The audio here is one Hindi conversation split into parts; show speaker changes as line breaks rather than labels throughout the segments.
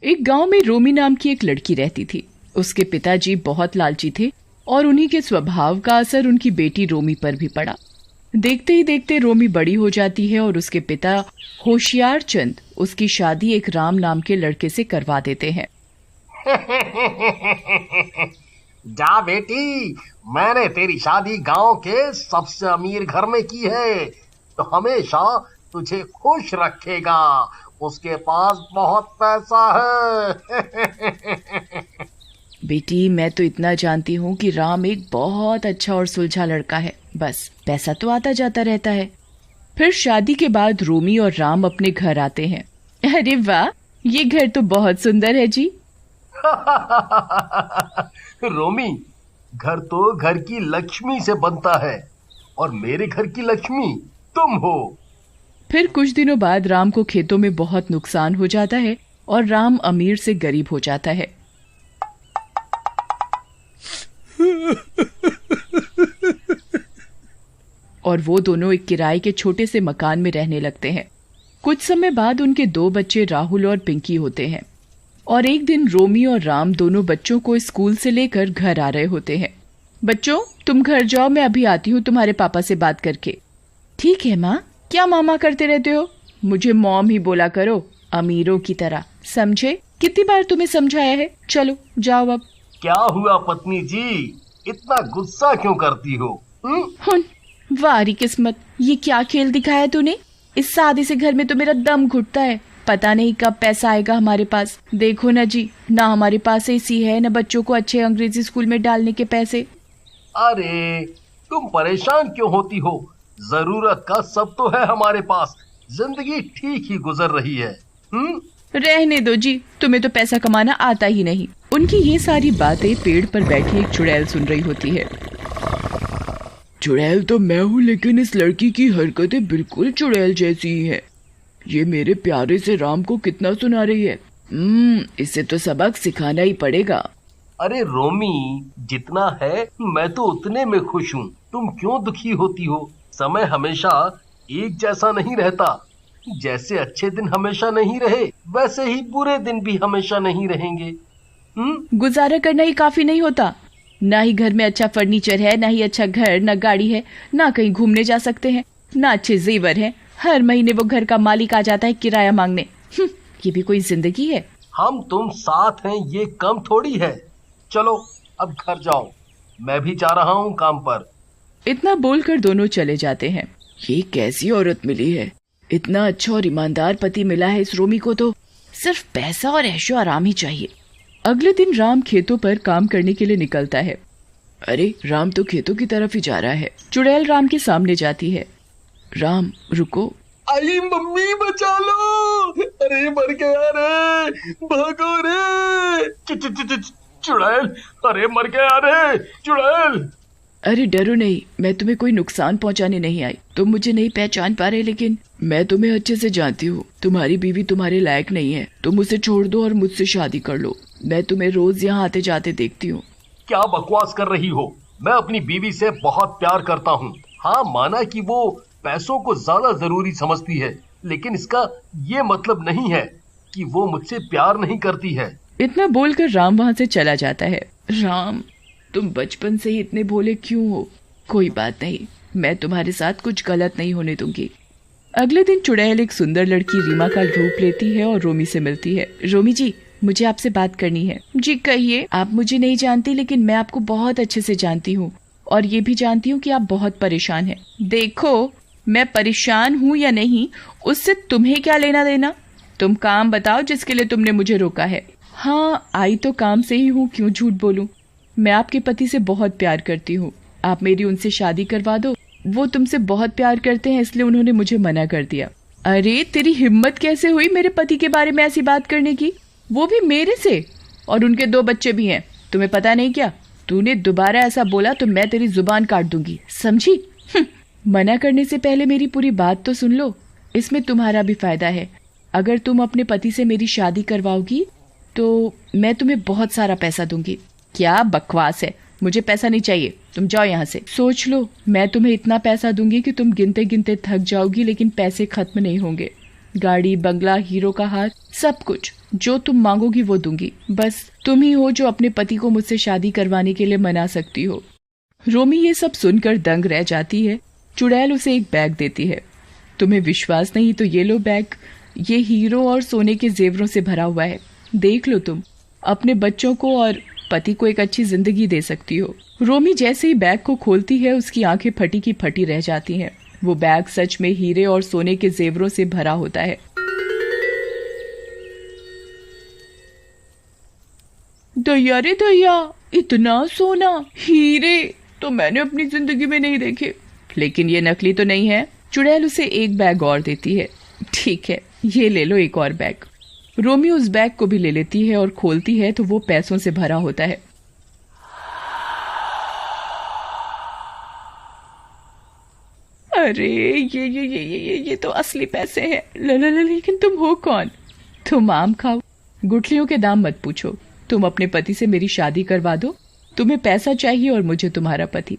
एक गांव में रोमी नाम की एक लड़की रहती थी। उसके पिताजी बहुत लालची थे और उन्हीं के स्वभाव का असर उनकी बेटी रोमी पर भी पड़ा। देखते ही देखते रोमी बड़ी हो जाती है और उसके पिता होशियार चंद उसकी शादी एक राम नाम के लड़के से करवा देते हैं।
जा बेटी, मैंने तेरी शादी गांव के सबसे अमीर घर में की है, तो हमेशा तुझे खुश रखेगा। उसके पास बहुत पैसा है।
बेटी, मैं तो इतना जानती हूँ कि राम एक बहुत अच्छा और सुलझा लड़का है, बस पैसा तो आता जाता रहता है। फिर शादी के बाद रोमी और राम अपने घर आते हैं। अरे वाह, ये घर तो बहुत सुंदर है जी।
रोमी, घर तो घर की लक्ष्मी से बनता है और मेरे घर की लक्ष्मी तुम हो।
फिर कुछ दिनों बाद राम को खेतों में बहुत नुकसान हो जाता है और राम अमीर से गरीब हो जाता है। और वो दोनों एक किराए के छोटे से मकान में रहने लगते हैं। कुछ समय बाद उनके 2 बच्चे राहुल और पिंकी होते हैं। और एक दिन रोमी और राम दोनों बच्चों को स्कूल से लेकर घर आ रहे होते हैं। बच्चों, तुम घर जाओ, मैं अभी आती हूँ तुम्हारे पापा से बात करके। ठीक है माँ। क्या मामा करते रहते हो? मुझे मॉम ही बोला करो, अमीरों की तरह, समझे? कितनी बार तुम्हें समझाया है। चलो जाओ अब।
क्या हुआ पत्नी जी, इतना गुस्सा क्यों करती हो?
वारी किस्मत, ये क्या खेल दिखाया तूने? इस शादी से घर में तो मेरा दम घुटता है। पता नहीं कब पैसा आएगा हमारे पास। देखो ना जी, ना हमारे पास एसी है, ना बच्चों को अच्छे अंग्रेजी स्कूल में डालने के पैसे।
अरे तुम परेशान क्यों होती हो? जरूरत का सब तो है हमारे पास। जिंदगी ठीक ही गुजर रही है।
रहने दो जी, तुम्हें तो पैसा कमाना आता ही नहीं। उनकी ये सारी बातें पेड़ पर बैठी एक चुड़ैल सुन रही होती है। चुड़ैल तो मैं हूँ, लेकिन इस लड़की की हरकतें बिल्कुल चुड़ैल जैसी ही है। ये मेरे प्यारे से राम को कितना सुना रही है। इसे तो सबक सिखाना ही पड़ेगा।
अरे रोमी, जितना है मैं तो उतने में खुश हूँ। तुम क्यों दुखी होती हो? समय हमेशा एक जैसा नहीं रहता। जैसे अच्छे दिन हमेशा नहीं रहे, वैसे ही बुरे दिन भी हमेशा नहीं रहेंगे।
गुजारा करना ही काफी नहीं होता? ना ही घर में अच्छा फर्नीचर है, ना ही अच्छा घर, ना गाड़ी है, ना कहीं घूमने जा सकते हैं, ना अच्छे जेवर हैं। हर महीने वो घर का मालिक आ जाता है किराया मांगने। ये भी कोई जिंदगी है?
हम तुम साथ हैं, ये कम थोड़ी है। चलो अब घर जाओ, मैं भी जा रहा हूँ काम पर।
इतना बोलकर दोनों चले जाते हैं। ये कैसी औरत मिली है? इतना अच्छा और ईमानदार पति मिला है इस रोमी को, तो सिर्फ पैसा और ऐशो आराम ही चाहिए। अगले दिन राम खेतों पर काम करने के लिए निकलता है। अरे राम तो खेतों की तरफ ही जा रहा है। चुड़ैल राम के सामने जाती है। राम रुको।
आई मम्मी, बचा लो। अरे मर गया रे, भागो रे। चुड़ैल, अरे मर गया रे चुड़ैल।
अरे डरो नहीं, मैं तुम्हें कोई नुकसान पहुंचाने नहीं आई। तुम मुझे नहीं पहचान पा रहे, लेकिन मैं तुम्हें अच्छे से जानती हूँ। तुम्हारी बीवी तुम्हारे लायक नहीं है। तुम उसे छोड़ दो और मुझसे शादी कर लो। मैं तुम्हें रोज यहाँ आते जाते देखती हूँ।
क्या बकवास कर रही हो? मैं अपनी बीवी से बहुत प्यार करता हूँ। हाँ, माना कि वो पैसों को ज्यादा जरूरी समझती है, लेकिन इसका ये मतलब नहीं है कि वो मुझसे प्यार नहीं करती है।
इतना बोलकर राम वहाँ से चला जाता है। राम, तुम बचपन से ही इतने भोले क्यों हो? कोई बात नहीं, मैं तुम्हारे साथ कुछ गलत नहीं होने दूंगी। अगले दिन चुड़ैल एक सुंदर लड़की रीमा का रूप लेती है और रोमी से मिलती है। रोमी जी, मुझे आपसे बात करनी है। जी कहिए। आप मुझे नहीं जानती, लेकिन मैं आपको बहुत अच्छे से जानती हूँ और ये भी जानती हूँ कि आप बहुत परेशान हैं। देखो, मैं परेशान हूँ या नहीं, उससे तुम्हें क्या लेना देना? तुम काम बताओ जिसके लिए तुमने मुझे रोका है। हाँ, आई तो काम से ही हूँ, क्यों झूठ बोलूं। मैं आपके पति से बहुत प्यार करती हूँ। आप मेरी उनसे शादी करवा दो। वो तुमसे बहुत प्यार करते हैं, इसलिए उन्होंने मुझे मना कर दिया। अरे तेरी हिम्मत कैसे हुई मेरे पति के बारे में ऐसी बात करने की, वो भी मेरे से? और उनके 2 बच्चे भी हैं। तुम्हें पता नहीं क्या? तूने दोबारा ऐसा बोला तो मैं तेरी जुबान काट दूंगी, समझी? मना करने से पहले मेरी पूरी बात तो सुन लो। इसमें तुम्हारा भी फायदा है। अगर तुम अपने पति से मेरी शादी करवाओगी तो मैं तुम्हें बहुत सारा पैसा दूंगी। क्या बकवास है? मुझे पैसा नहीं चाहिए, तुम जाओ यहाँ से। सोच लो, मैं तुम्हें इतना पैसा दूंगी कि तुम गिनते गिनते थक जाओगी, लेकिन पैसे खत्म नहीं होंगे। गाड़ी, बंगला, हीरो का हार, सब कुछ। जो तुम मांगोगी वो दूंगी। बस तुम ही हो जो अपने पति को मुझसे शादी करवाने के लिए मना सकती हो। रोमी ये सब सुनकर दंग रह जाती है। चुड़ैल उसे एक बैग देती है। तुम्हें विश्वास नहीं तो ये लो बैग, ये हीरो और सोने के जेवरों से भरा हुआ है। देख लो, तुम अपने बच्चों को और पति को एक अच्छी जिंदगी दे सकती हो। रोमी जैसे ही बैग को खोलती है उसकी आंखें फटी की फटी रह जाती हैं। वो बैग सच में हीरे और सोने के जेवरों से भरा होता है। दया रे दया, इतना सोना, हीरे तो मैंने अपनी जिंदगी में नहीं देखे। लेकिन ये नकली तो नहीं है। चुड़ैल उसे एक बैग और देती है। ठीक है, ये ले लो एक और बैग। रोमी उस बैग को भी ले लेती है और खोलती है तो वो पैसों से भरा होता है। अरे ये तो असली पैसे हैं। लेकिन तुम हो कौन? तुम आम खाओ, गुठलियों के दाम मत पूछो। तुम अपने पति से मेरी शादी करवा दो। तुम्हें पैसा चाहिए और मुझे तुम्हारा पति।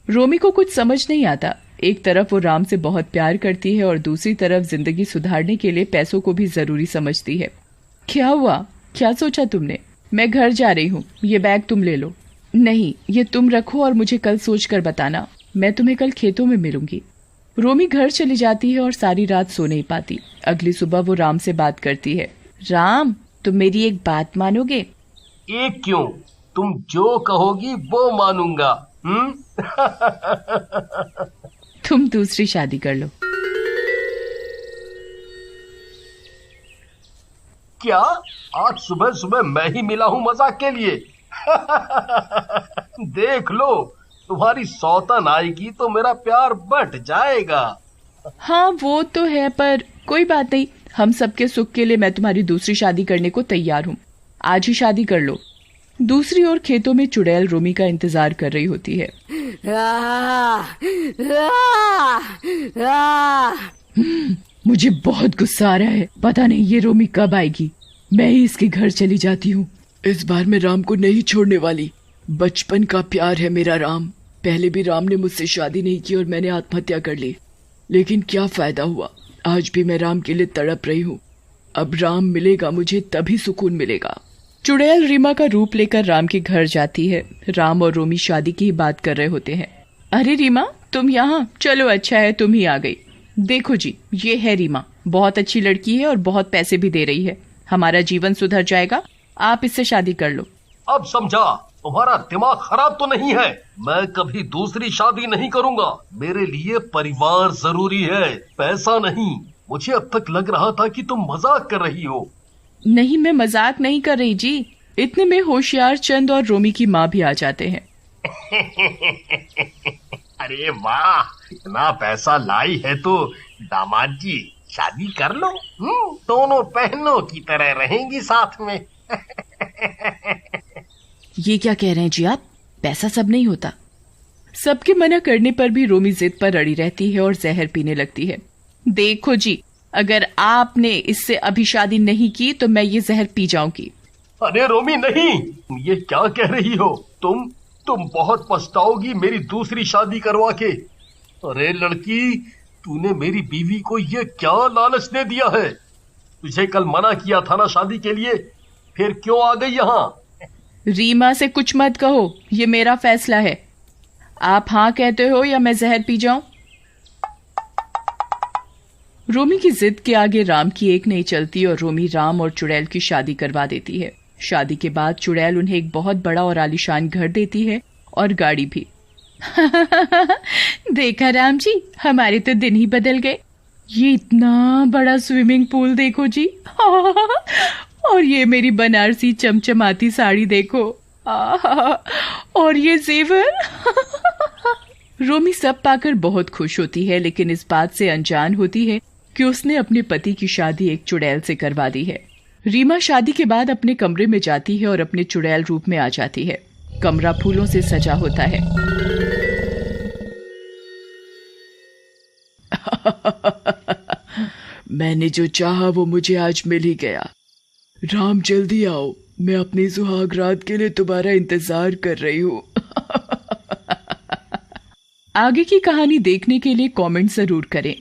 रोमी को कुछ समझ नहीं आता। एक तरफ वो राम से बहुत प्यार करती है और दूसरी तरफ जिंदगी सुधारने के लिए पैसों को भी जरूरी समझती है। क्या हुआ? क्या सोचा तुमने? मैं घर जा रही हूँ, ये बैग तुम ले लो। नहीं, ये तुम रखो और मुझे कल सोच कर बताना। मैं तुम्हें कल खेतों में मिलूंगी। रोमी घर चली जाती है और सारी रात सो नहीं पाती। अगली सुबह वो राम से बात करती है। राम, तुम मेरी एक बात मानोगे?
एक क्यों, तुम जो कहोगी वो मानूंगा।
तुम दूसरी शादी कर लो।
क्या? आज सुबह सुबह मैं ही मिला हूँ मजाक के लिए? देख लो, तुम्हारी सौतन आएगी तो मेरा प्यार बढ़ जाएगा।
हाँ वो तो है, पर कोई बात नहीं। हम सबके सुख के लिए मैं तुम्हारी दूसरी शादी करने को तैयार हूँ। आज ही शादी कर लो। दूसरी ओर खेतों में चुड़ैल रोमी का इंतजार कर रही होती है। मुझे बहुत गुस्सा आ रहा है। पता नहीं ये रोमी कब आएगी। मैं ही इसके घर चली जाती हूँ। इस बार मैं राम को नहीं छोड़ने वाली। बचपन का प्यार है मेरा राम। पहले भी राम ने मुझसे शादी नहीं की और मैंने आत्महत्या कर ली, लेकिन क्या फायदा हुआ। आज भी मैं राम के लिए तड़प रही हूँ। अब राम मिलेगा मुझे तभी सुकून मिलेगा। चुड़ैल रीमा का रूप लेकर राम के घर जाती है। राम और रोमी शादी की ही बात कर रहे होते हैं। अरे रीमा, तुम यहाँ? चलो अच्छा है तुम ही आ गई। देखो जी, ये है रीमा। बहुत अच्छी लड़की है और बहुत पैसे भी दे रही है। हमारा जीवन सुधर जाएगा। आप इससे शादी कर लो।
अब समझा, तुम्हारा दिमाग खराब तो नहीं है? मैं कभी दूसरी शादी नहीं करूंगा। मेरे लिए परिवार जरूरी है, पैसा नहीं। मुझे अब तक लग रहा था कि तुम मजाक कर रही हो।
नहीं, मैं मजाक नहीं कर रही जी। इतने में होशियार चंद और रोमी की माँ भी आ जाते हैं।
अरे वाह, इतना पैसा लाई है तो दामाद जी शादी कर लो। दोनों बहनों की तरह रहेंगी साथ में।
ये क्या कह रहे हैं जी आप? पैसा सब नहीं होता। सबके मना करने पर भी रोमी जिद पर अड़ी रहती है और जहर पीने लगती है। देखो जी, अगर आपने इससे अभी शादी नहीं की तो मैं ये जहर पी जाऊंगी।
अरे रोमी नहीं, ये क्या कह रही हो? तुम बहुत पछताओगी मेरी दूसरी शादी करवा के। अरे लड़की, तूने मेरी बीवी को ये क्या लालच दे दिया है? तुझे कल मना किया था ना शादी के लिए, फिर क्यों आ गई यहाँ?
रीमा से कुछ मत कहो, ये मेरा फैसला है। आप हाँ कहते हो या मैं जहर पी जाऊं? रोमी की जिद के आगे राम की एक नहीं चलती और रोमी राम और चुड़ैल की शादी करवा देती है। शादी के बाद चुड़ैल उन्हें एक बहुत बड़ा और आलीशान घर देती है और गाड़ी भी। देखा राम जी, हमारे तो दिन ही बदल गए। ये इतना बड़ा स्विमिंग पूल देखो जी। और ये मेरी बनारसी चमचमाती साड़ी देखो। और ये जेवर। रोमी सब पाकर बहुत खुश होती है, लेकिन इस बात से अनजान होती है कि उसने अपने पति की शादी एक चुड़ैल से करवा दी है। रीमा शादी के बाद अपने कमरे में जाती है और अपने चुड़ैल रूप में आ जाती है। कमरा फूलों से सजा होता है। मैंने जो चाहा वो मुझे आज मिल ही गया। राम जल्दी आओ, मैं अपनी सुहाग रात के लिए तुम्हारा इंतजार कर रही हूँ। आगे की कहानी देखने के लिए कमेंट जरूर करें।